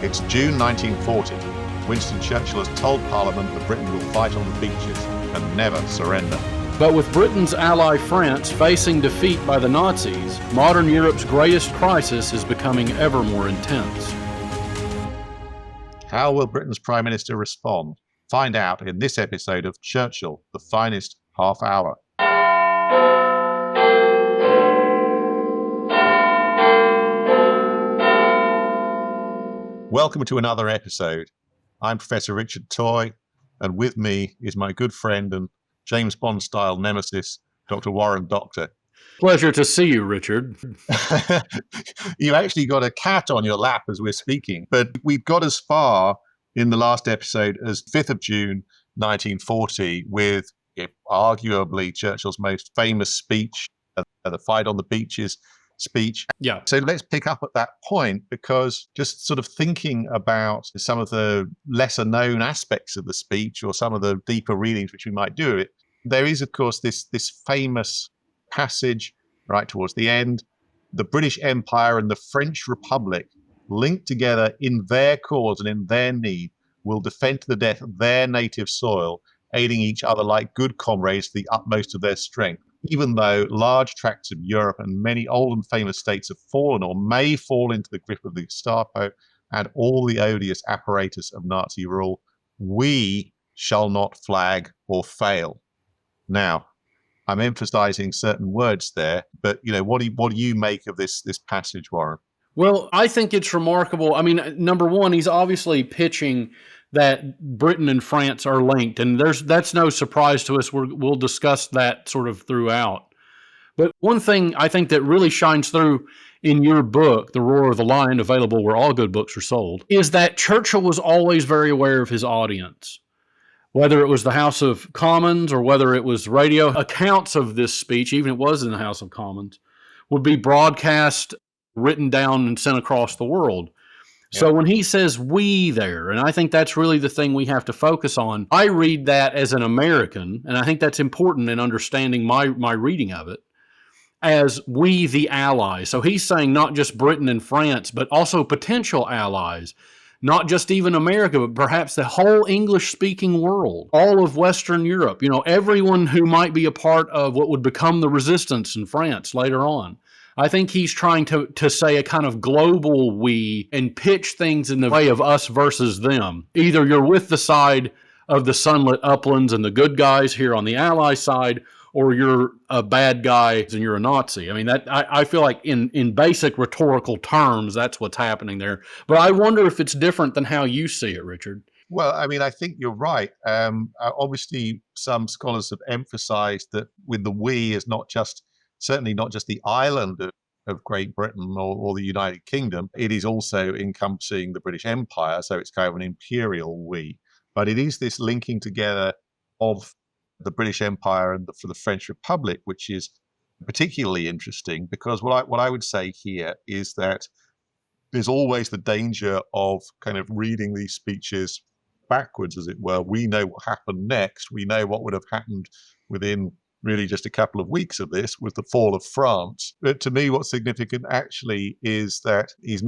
It's June 1940. Winston Churchill has told Parliament that Britain will fight on the beaches and never surrender. But with Britain's ally France facing defeat by the Nazis, modern Europe's greatest crisis is becoming ever more intense. How will Britain's Prime Minister respond? Find out in this episode of Churchill, the Finest Half Hour. Welcome to another episode. I'm Professor Richard Toye, and with me is my good friend and James Bond-style nemesis, Dr. Warren Dockter. Pleasure to see you, Richard. You actually got a cat on your lap as we're speaking, but we've got as far in the last episode as 5th of June, 1940, with arguably Churchill's most famous speech, the Fight on the Beaches speech. Yeah. So let's pick up at that point, because just sort of thinking about some of the lesser known aspects of the speech or some of the deeper readings which we might do it, there is, of course, this famous passage right towards the end: the British Empire and the French Republic, linked together in their cause and in their need, will defend to the death their native soil, aiding each other like good comrades to the utmost of their strength. Even though large tracts of Europe and many old and famous states have fallen or may fall into the grip of the Gestapo and all the odious apparatus of Nazi rule, we shall not flag or fail. Now, I'm emphasizing certain words there, but what do you make of this passage, Warren? Well, I think it's remarkable. I mean, number one, he's obviously pitching that Britain and France are linked, and that's no surprise to us. We'll discuss that sort of throughout. But one thing I think that really shines through in your book, The Roar of the Lion, available where all good books are sold, is that Churchill was always very aware of his audience. Whether it was the House of Commons or whether it was radio accounts of this speech, even if it was in the House of Commons, would be broadcast, written down, and sent across the world. So when he says we there, and I think that's really the thing we have to focus on, I read that as an American, and I think that's important in understanding my reading of it, as we the allies. So he's saying not just Britain and France, but also potential allies, not just even America, but perhaps the whole English-speaking world, all of Western Europe, everyone who might be a part of what would become the resistance in France later on. I think he's trying to say a kind of global we and pitch things in the way of us versus them. Either you're with the side of the sunlit uplands and the good guys here on the ally side, or you're a bad guy and you're a Nazi. I mean, I feel like in basic rhetorical terms, that's what's happening there. But I wonder if it's different than how you see it, Richard. Well, I mean, I think you're right. Obviously, some scholars have emphasized that with the we is certainly not just the island of Great Britain or the United Kingdom. It is also encompassing the British Empire, so it's kind of an imperial we. But it is this linking together of the British Empire and the French Republic, which is particularly interesting, because what I would say here is that there's always the danger of kind of reading these speeches backwards, as it were. We know what happened next. We know what would have happened within really just a couple of weeks of this with the fall of France. But to me, what's significant actually is that he's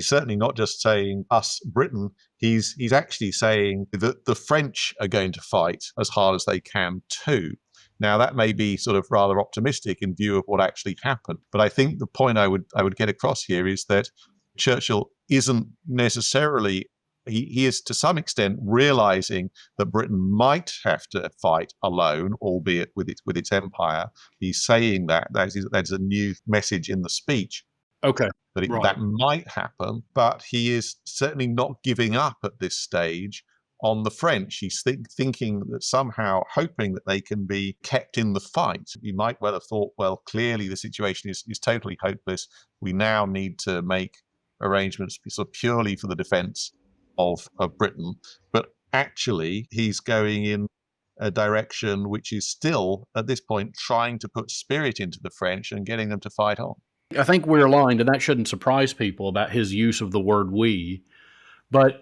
certainly not just saying us, Britain. He's actually saying that the French are going to fight as hard as they can too. Now, that may be sort of rather optimistic in view of what actually happened. But I think the point I would get across here is that Churchill isn't necessarily, he is to some extent realizing that Britain might have to fight alone, albeit with its empire. He's saying that's a new message in the speech. Okay. That might happen, but he is certainly not giving up at this stage on the French. He's thinking that somehow, hoping that they can be kept in the fight. You might well have thought, well, clearly the situation is totally hopeless. We now need to make arrangements sort of purely for the defense of Britain. But actually, he's going in a direction which is still, at this point, trying to put spirit into the French and getting them to fight on. I think we're aligned, and that shouldn't surprise people about his use of the word we. But,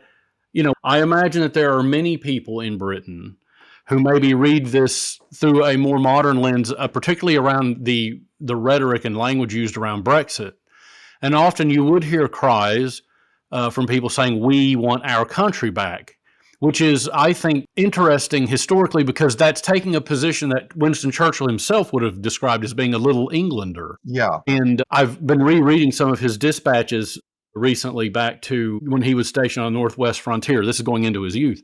I imagine that there are many people in Britain who maybe read this through a more modern lens, particularly around the rhetoric and language used around Brexit. And often you would hear cries from people saying, we want our country back, which is, I think, interesting historically because that's taking a position that Winston Churchill himself would have described as being a little Englander. Yeah. And I've been rereading some of his dispatches recently back to when he was stationed on the Northwest frontier. This is going into his youth.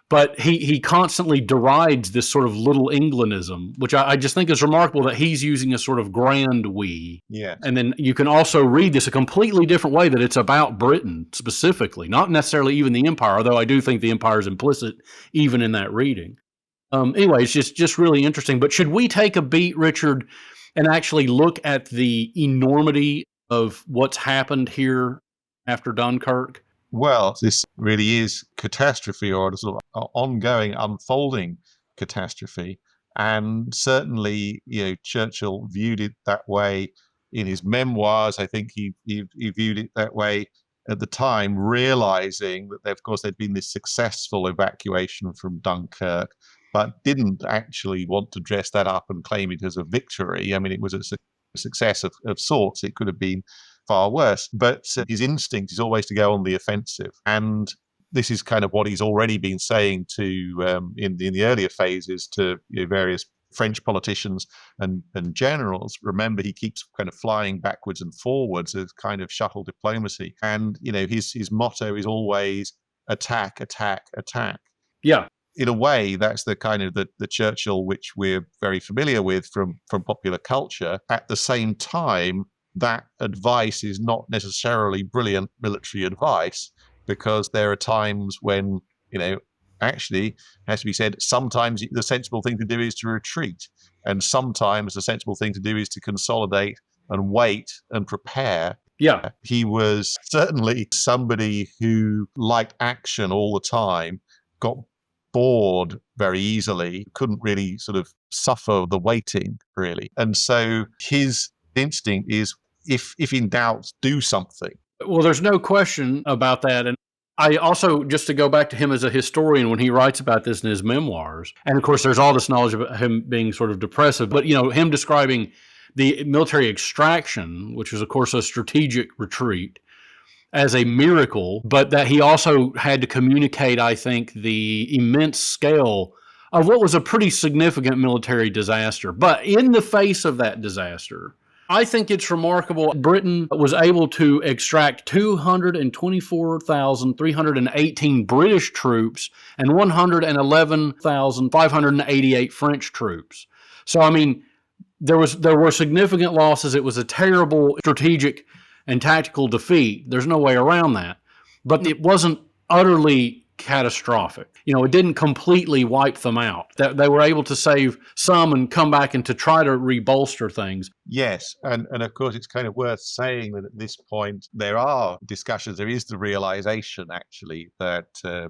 But he constantly derides this sort of little Englandism, which I just think is remarkable that he's using a sort of grand we. Yeah. And then you can also read this a completely different way, that it's about Britain specifically, not necessarily even the empire, although I do think the empire is implicit even in that reading. Anyway, it's just really interesting. But should we take a beat, Richard, and actually look at the enormity of what's happened here after Dunkirk? Well, this really is catastrophe, or a sort of ongoing, unfolding catastrophe. And certainly, Churchill viewed it that way in his memoirs. I think he viewed it that way at the time, realizing that, of course, there'd been this successful evacuation from Dunkirk, but didn't actually want to dress that up and claim it as a victory. I mean, it was a success of sorts. It could have been far worse, but his instinct is always to go on the offensive. And this is kind of what he's already been saying to in the earlier phases to various French politicians and generals. Remember, he keeps kind of flying backwards and forwards as kind of shuttle diplomacy. And, his motto is always attack, attack, attack. Yeah. In a way, that's the kind of the Churchill which we're very familiar with from popular culture. At the same time, that advice is not necessarily brilliant military advice, because there are times when, actually, it has to be said, sometimes the sensible thing to do is to retreat. And sometimes the sensible thing to do is to consolidate and wait and prepare. Yeah. He was certainly somebody who liked action all the time, got bored very easily, couldn't really sort of suffer the waiting, really. And so his instinct is, if in doubt, do something. Well, there's no question about that. And I also, just to go back to him as a historian, when he writes about this in his memoirs, and of course there's all this knowledge about him being sort of depressive, but him describing the military extraction, which was of course a strategic retreat, as a miracle, but that he also had to communicate, I think, the immense scale of what was a pretty significant military disaster. But in the face of that disaster, I think it's remarkable. Britain was able to extract 224,318 British troops and 111,588 French troops. So, I mean, there were significant losses. It was a terrible strategic and tactical defeat. There's no way around that. But it wasn't utterly catastrophic. It didn't completely wipe them out. They were able to save some and come back and to try to rebolster things. Yes, and of course it's kind of worth saying that at this point there are discussions, there is the realization actually that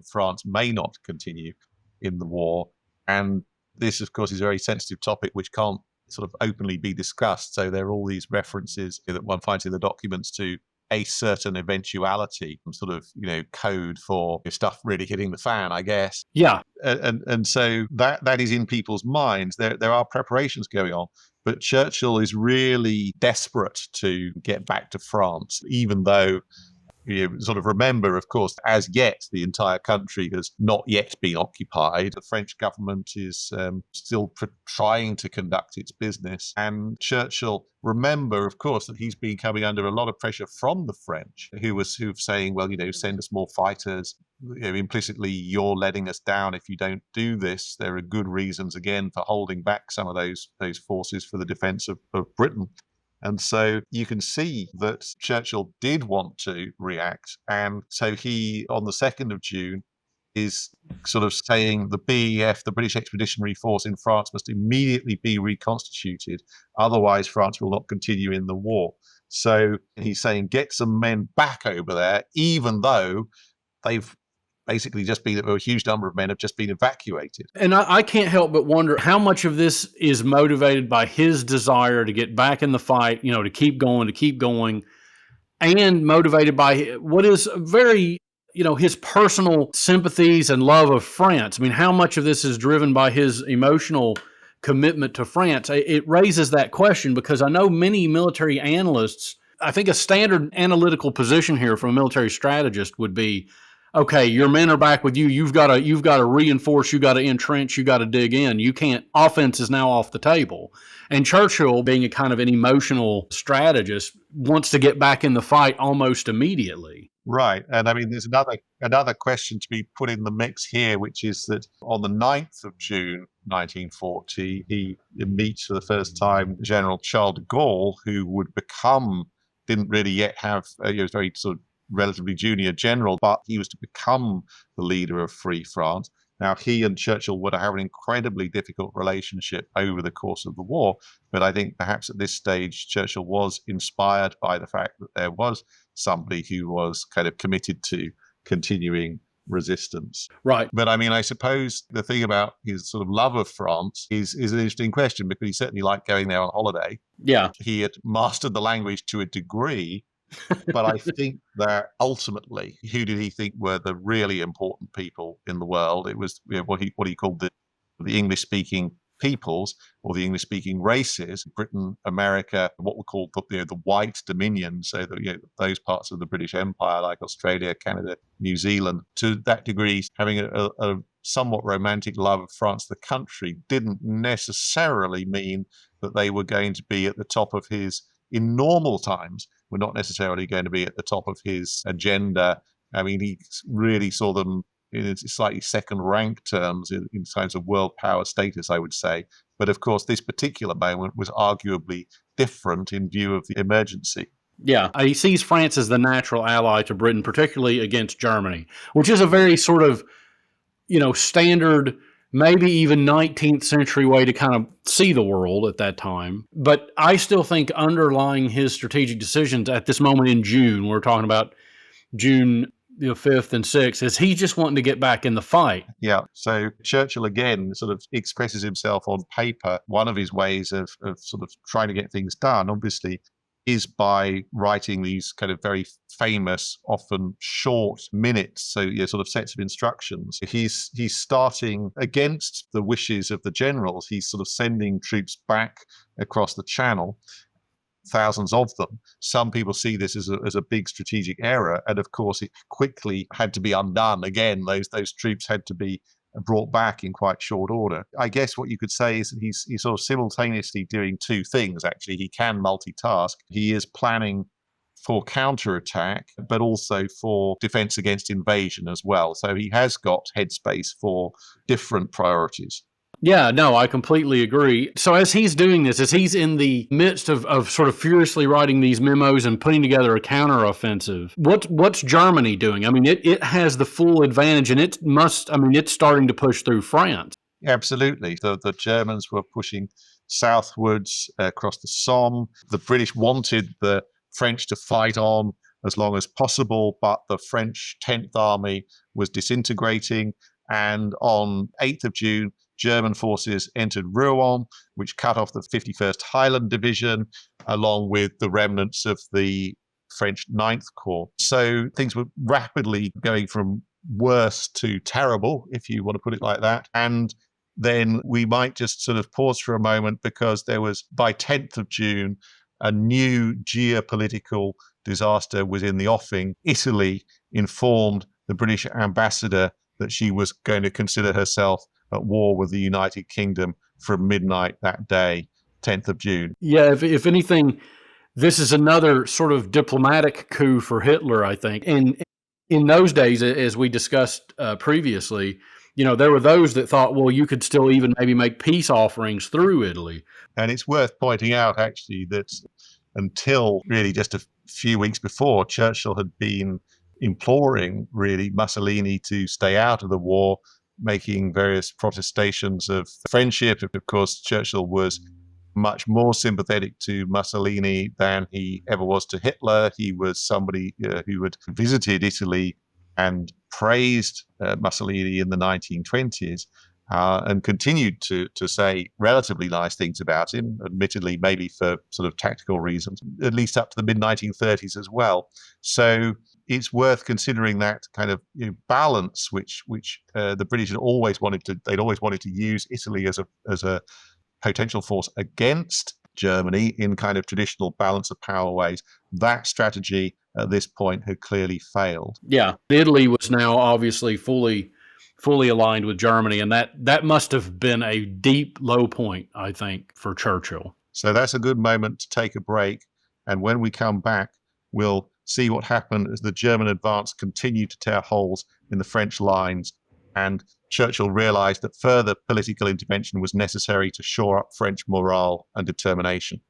France may not continue in the war, and this of course is a very sensitive topic which can't sort of openly be discussed. So there are all these references that one finds in the documents to a certain eventuality, sort of, code for stuff really hitting the fan, I guess. Yeah. And so that is in people's minds. There are preparations going on, but Churchill is really desperate to get back to France, even though sort of remember, of course, as yet, the entire country has not yet been occupied. The French government is still trying to conduct its business. And Churchill, remember, of course, that he's been coming under a lot of pressure from the French, who are saying, well, send us more fighters. Implicitly, you're letting us down if you don't do this. There are good reasons, again, for holding back some of those forces for the defense of Britain. And so you can see that Churchill did want to react. And so he, on the 2nd of June, is sort of saying the BEF, the British Expeditionary Force in France, must immediately be reconstituted. Otherwise, France will not continue in the war. So he's saying, get some men back over there, even though they've basically just been, a huge number of men have just been evacuated. And I can't help but wonder how much of this is motivated by his desire to get back in the fight, to keep going, and motivated by what is very, his personal sympathies and love of France. I mean, how much of this is driven by his emotional commitment to France? It raises that question, because I know many military analysts I think a standard analytical position here from a military strategist would be, okay, your men are back with you. You've got to reinforce. You got to entrench. You got to dig in. You can't. Offense is now off the table. And Churchill, being a kind of an emotional strategist, wants to get back in the fight almost immediately. Right. And I mean, there's another question to be put in the mix here, which is that on the 9th of June, 1940, he meets for the first time General Charles de Gaulle, who would become, didn't really yet have, he was very sort of relatively junior general, but he was to become the leader of Free France. Now, he and Churchill would have an incredibly difficult relationship over the course of the war, but I think perhaps at this stage, Churchill was inspired by the fact that there was somebody who was kind of committed to continuing resistance. Right. But I mean, I suppose the thing about his sort of love of France is an interesting question, because he certainly liked going there on holiday. Yeah. He had mastered the language to a degree, but I think that ultimately, who did he think were the really important people in the world? It was what he called the English-speaking peoples, or the English-speaking races: Britain, America, what we call the white dominion, so those parts of the British Empire like Australia, Canada, New Zealand. To that degree, having a somewhat romantic love of France, the country, didn't necessarily mean that they were going to be at the top of his, in normal times, were not necessarily going to be at the top of his agenda. I mean, he really saw them in slightly second-rank terms in terms of world power status, I would say. But of course, this particular moment was arguably different in view of the emergency. Yeah, he sees France as the natural ally to Britain, particularly against Germany, which is a very sort of, standard, maybe even 19th century way to kind of see the world at that time. But I still think underlying his strategic decisions at this moment in June, we're talking about June 5th and 6th, is he just wanting to get back in the fight. Yeah. So Churchill, again, sort of expresses himself on paper. One of his ways of sort of trying to get things done, obviously, is by writing these kind of very famous, often short minutes, so sort of sets of instructions. He's starting against the wishes of the generals. He's sort of sending troops back across the Channel, thousands of them. Some people see this as a big strategic error, and of course it quickly had to be undone. Again, those troops had to be brought back in quite short order. I guess what you could say is that he's sort of simultaneously doing two things. Actually, he can multitask. He is planning for counterattack, but also for defense against invasion as well. So he has got headspace for different priorities. Yeah, no, I completely agree. So as he's doing this, as he's in the midst of sort of furiously writing these memos and putting together a counteroffensive, what's Germany doing? I mean, it has the full advantage, and it's starting to push through France. Absolutely. The Germans were pushing southwards across the Somme. The British wanted the French to fight on as long as possible, but the French 10th Army was disintegrating. And on 8th of June, German forces entered Rouen, which cut off the 51st Highland Division, along with the remnants of the French 9th Corps. So things were rapidly going from worse to terrible, if you want to put it like that. And then we might just sort of pause for a moment, because there was, by 10th of June, a new geopolitical disaster was in the offing. Italy informed the British ambassador that she was going to consider herself at war with the United Kingdom from midnight that day, 10th of June. Yeah, if anything, this is another sort of diplomatic coup for Hitler, I think. And in those days, as we discussed previously, there were those that thought, well, you could still even maybe make peace offerings through Italy. And it's worth pointing out, actually, that until really just a few weeks before, Churchill had been imploring, really, Mussolini to stay out of the war, making various protestations of friendship. Of course, Churchill was much more sympathetic to Mussolini than he ever was to Hitler. He was somebody who had visited Italy and praised Mussolini in the 1920s and continued to say relatively nice things about him, admittedly maybe for sort of tactical reasons, at least up to the mid-1930s as well. So it's worth considering that kind of balance, which the British had always wanted to. They'd always wanted to use Italy as a potential force against Germany in kind of traditional balance of power ways. That strategy at this point had clearly failed. Yeah, Italy was now obviously fully aligned with Germany, and that must have been a deep low point, I think, for Churchill. So that's a good moment to take a break. And when we come back, we'll see what happened as the German advance continued to tear holes in the French lines. And Churchill realized that further political intervention was necessary to shore up French morale and determination.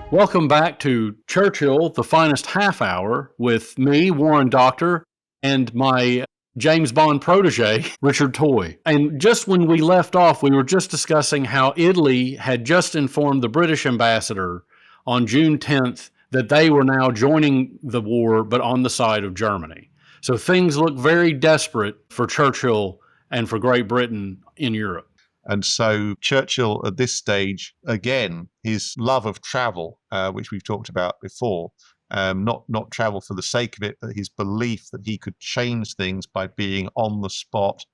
Welcome back to Churchill, the Finest Half Hour, with me, Warren Dockter, and my James Bond protege, Richard Toye. And just when we left off, we were just discussing how Italy had just informed the British ambassador on June 10th that they were now joining the war, but on the side of Germany. So things look very desperate for Churchill and for Great Britain in Europe. And so Churchill, at this stage, again, his love of travel, which we've talked about before, not travel for the sake of it, but his belief that he could change things by being on the spot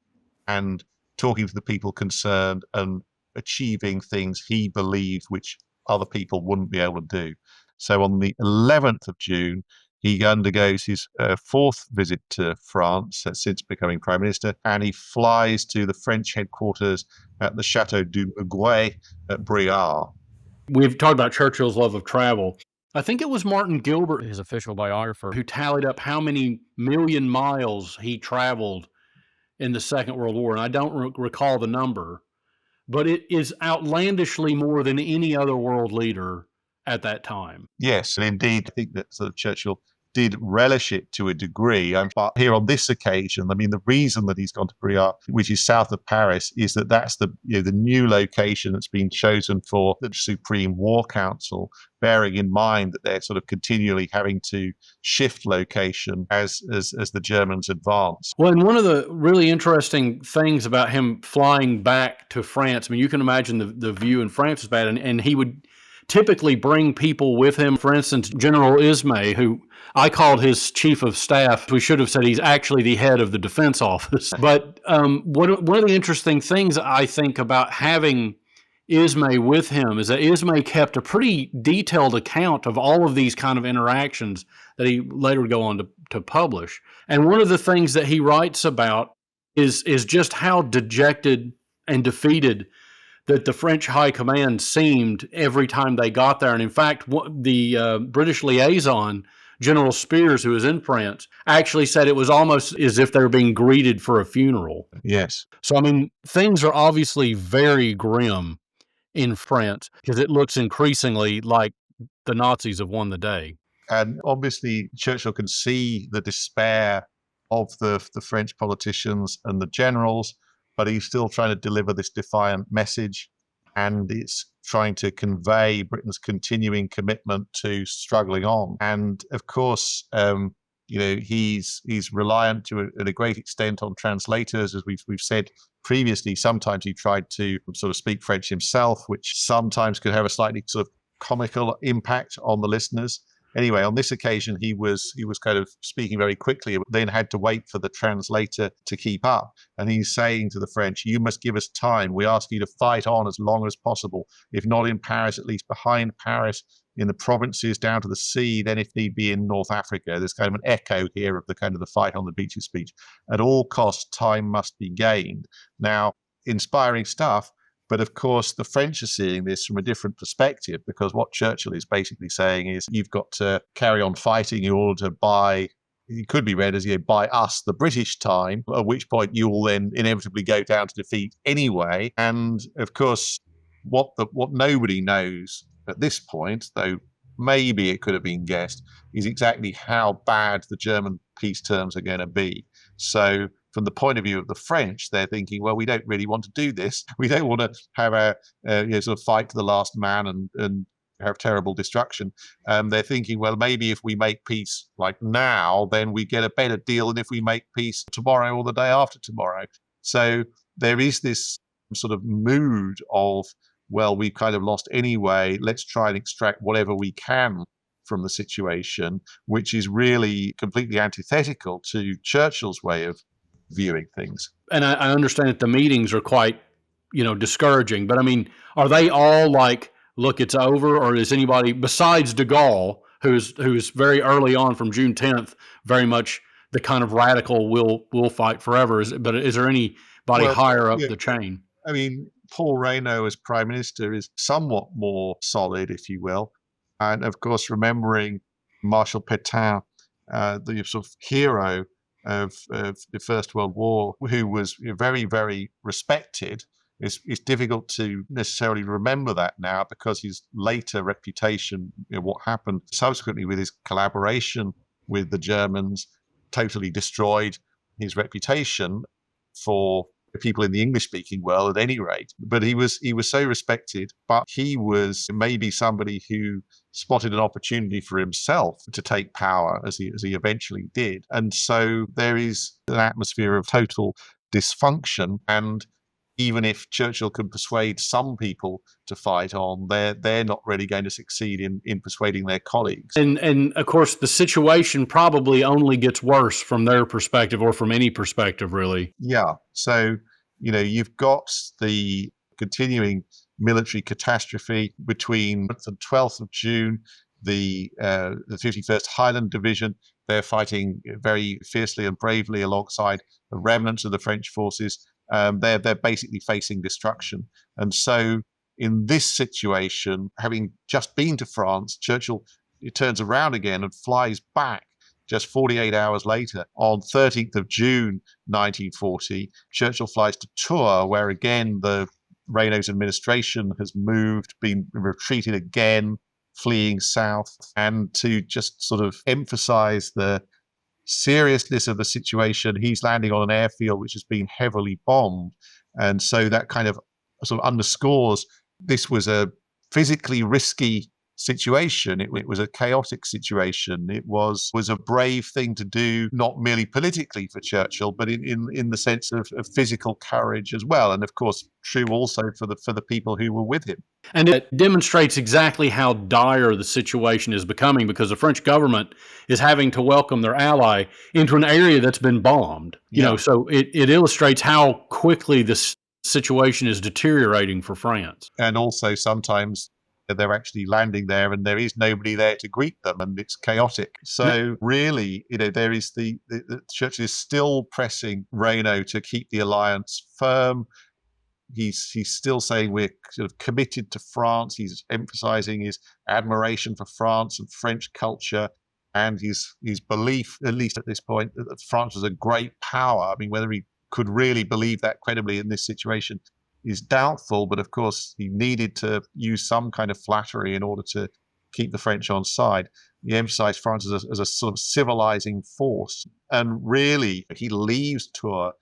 and talking to the people concerned and achieving things he believed which other people wouldn't be able to do. So on the 11th of June, he undergoes his fourth visit to France since becoming Prime Minister, and he flies to the French headquarters at the Chateau du Maguey at Briare. We've talked about Churchill's love of travel. I think it was Martin Gilbert, his official biographer, who tallied up how many million miles he traveled in the Second World War, and I don't recall the number, but it is outlandishly more than any other world leader at that time. Yes, and indeed, I think that sort of Churchill did relish it to a degree. But here on this occasion, I mean, the reason that he's gone to Briare, which is south of Paris, is that that's the new location that's been chosen for the Supreme War Council, bearing in mind that they're sort of continually having to shift location as the Germans advance. Well, and one of the really interesting things about him flying back to France, I mean, you can imagine the view in France is bad, and he would typically bring people with him. For instance, General Ismay, who I called his chief of staff. We should have said he's actually the head of the defense office. But one of the interesting things I think about having Ismay with him is that Ismay kept a pretty detailed account of all of these kind of interactions that he later would go on to publish. And one of the things that he writes about is just how dejected and defeated that the French high command seemed every time they got there. And in fact, the British liaison, General Spears, who was in France, actually said it was almost as if they were being greeted for a funeral. Yes. So, I mean, things are obviously very grim in France because it looks increasingly like the Nazis have won the day. And obviously, Churchill can see the despair of the French politicians and the generals, but he's still trying to deliver this defiant message, and it's trying to convey Britain's continuing commitment to struggling on. And of course, he's reliant to a great extent on translators, as we've said previously. Sometimes he tried to sort of speak French himself, which sometimes could have a slightly sort of comical impact on the listeners. Anyway, on this occasion, he was kind of speaking very quickly, then had to wait for the translator to keep up. And he's saying to the French, "You must give us time. We ask you to fight on as long as possible. If not in Paris, at least behind Paris, in the provinces down to the sea, then if need be in North Africa." There's kind of an echo here of the kind of the fight on the beaches speech. At all costs, time must be gained. Now, inspiring stuff. But of course, the French are seeing this from a different perspective, because what Churchill is basically saying is you've got to carry on fighting in order to buy, it could be read as, buy us the British time, at which point you will then inevitably go down to defeat anyway. And of course, what nobody knows at this point, though maybe it could have been guessed, is exactly how bad the German peace terms are going to be. So from the point of view of the French, they're thinking, well, we don't really want to do this. We don't want to have a sort of fight to the last man and have terrible destruction. They're thinking, well, maybe if we make peace like now, then we get a better deal than if we make peace tomorrow or the day after tomorrow. So there is this sort of mood of, well, we've kind of lost anyway, let's try and extract whatever we can from the situation, which is really completely antithetical to Churchill's way of viewing things. And I understand that the meetings are quite, discouraging, but I mean, are they all like, look, it's over, or is anybody besides de Gaulle, who's very early on from June 10th, very much the kind of radical will fight forever? Is there anybody higher up the chain? I mean, Paul Reynaud as Prime Minister is somewhat more solid, if you will. And of course, remembering Marshal Pétain, the sort of hero of the First World War, who was very, very respected, it's difficult to necessarily remember that now because his later reputation, what happened subsequently with his collaboration with the Germans, totally destroyed his reputation for people in the English-speaking world, at any rate. But he was so respected, but he was maybe somebody who spotted an opportunity for himself to take power, as he eventually did. And so there is an atmosphere of total dysfunction. And even if Churchill can persuade some people to fight on, they're not really going to succeed in persuading their colleagues. And of course, the situation probably only gets worse from their perspective, or from any perspective, really. Yeah. So, you've got the continuing military catastrophe between the 12th of June, the 51st Highland Division. They're fighting very fiercely and bravely alongside the remnants of the French forces. They're basically facing destruction. And so in this situation, having just been to France, Churchill turns around again and flies back just 48 hours later. On 13th of June 1940, Churchill flies to Tours, where again the Reynaud's administration has moved, been retreated again, fleeing south, and to just sort of emphasize the seriousness of the situation, he's landing on an airfield which has been heavily bombed. And so that kind of sort of underscores this was a physically risky situation. It was a chaotic situation. It was a brave thing to do, not merely politically for Churchill, but in the sense of physical courage as well. And of course, true also for the people who were with him. And it demonstrates exactly how dire the situation is becoming, because the French government is having to welcome their ally into an area that's been bombed. So it illustrates how quickly this situation is deteriorating for France. And also sometimes they're actually landing there and there is nobody there to greet them, and it's chaotic. So really, there is the Churchill is still pressing Reynaud to keep the alliance firm. He's still saying we're sort of committed to France. He's emphasizing his admiration for France and French culture, and his belief, at least at this point, that France was a great power. I mean, whether he could really believe that credibly in this situation is doubtful, but of course he needed to use some kind of flattery in order to keep the French on side. He emphasized France as a sort of civilizing force, and really he leaves Tours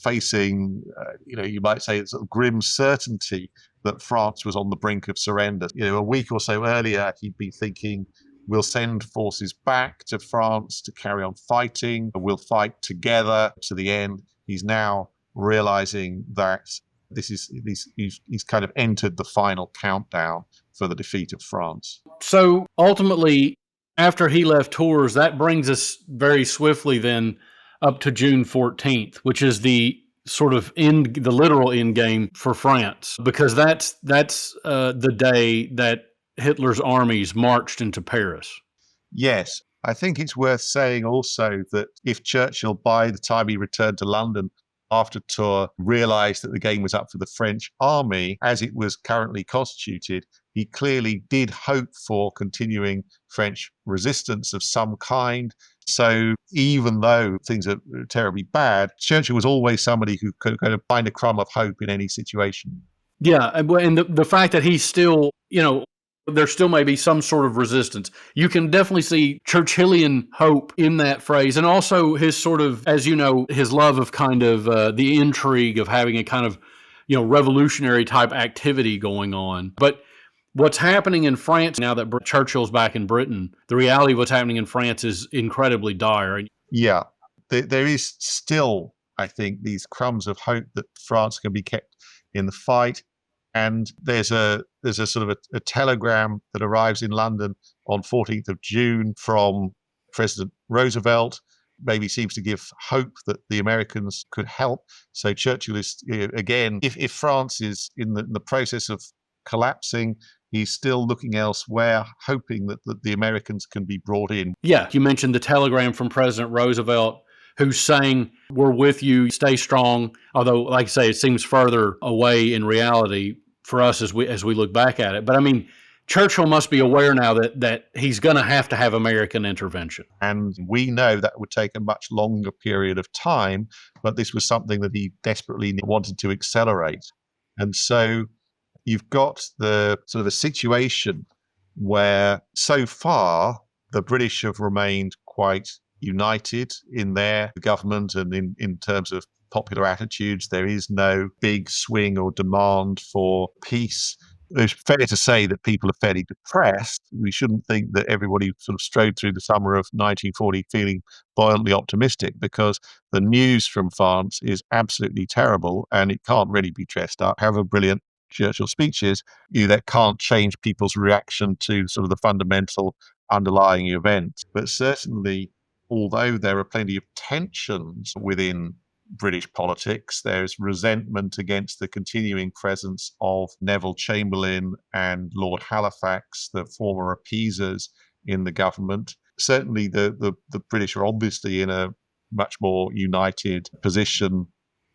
facing, you might say, sort of grim certainty that France was on the brink of surrender. A week or so earlier, he'd be thinking, we'll send forces back to France to carry on fighting. We'll fight together to the end. He's now realizing that he's kind of entered the final countdown for the defeat of France. So ultimately, after he left Tours, that brings us very swiftly then up to June 14th, which is the sort of the literal end game for France, because that's the day that Hitler's armies marched into Paris. Yes. I think it's worth saying also that if Churchill, by the time he returned to London after Tours, realized that the game was up for the French army as it was currently constituted, he clearly did hope for continuing French resistance of some kind. So even though things are terribly bad, Churchill was always somebody who could kind of find a crumb of hope in any situation. Yeah, and the fact that he's still, there still may be some sort of resistance. You can definitely see Churchillian hope in that phrase, and also his sort of, as you know, his love of kind of the intrigue of having a kind of, revolutionary type activity going on. But what's happening in France now that Churchill's back in Britain, the reality of what's happening in France is incredibly dire. Yeah, there is still, I think, these crumbs of hope that France can be kept in the fight. And there's a sort of a telegram that arrives in London on 14th of June from President Roosevelt. Maybe seems to give hope that the Americans could help. So Churchill is, again, if France is in the process of collapsing, he's still looking elsewhere, hoping that the Americans can be brought in. Yeah, you mentioned the telegram from President Roosevelt, who's saying, we're with you, stay strong. Although, like I say, it seems further away in reality for us as we look back at it. But I mean, Churchill must be aware now that he's going to have American intervention. And we know that would take a much longer period of time, but this was something that he desperately wanted to accelerate. And so you've got the sort of a situation where so far the British have remained quite united in their government and in terms of popular attitudes. There is no big swing or demand for peace. It's fair to say that people are fairly depressed. We shouldn't think that everybody sort of strode through the summer of 1940 feeling violently optimistic, because the news from France is absolutely terrible and it can't really be dressed up. However brilliant Churchill speeches, that can't change people's reaction to sort of the fundamental underlying events. But certainly, although there are plenty of tensions within British politics, there's resentment against the continuing presence of Neville Chamberlain and Lord Halifax, the former appeasers in the government. Certainly the British are obviously in a much more united position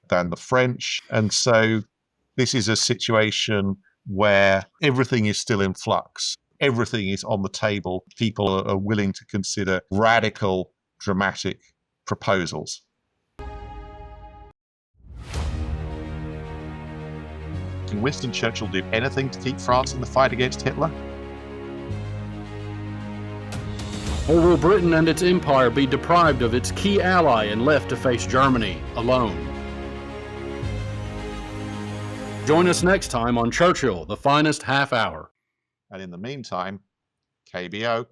than the French. And so this is a situation where everything is still in flux. Everything is on the table. People are willing to consider radical, dramatic proposals. Can Winston Churchill do anything to keep France in the fight against Hitler? Or will Britain and its empire be deprived of its key ally and left to face Germany alone? Join us next time on Churchill, the Finest Half Hour. And in the meantime, KBO.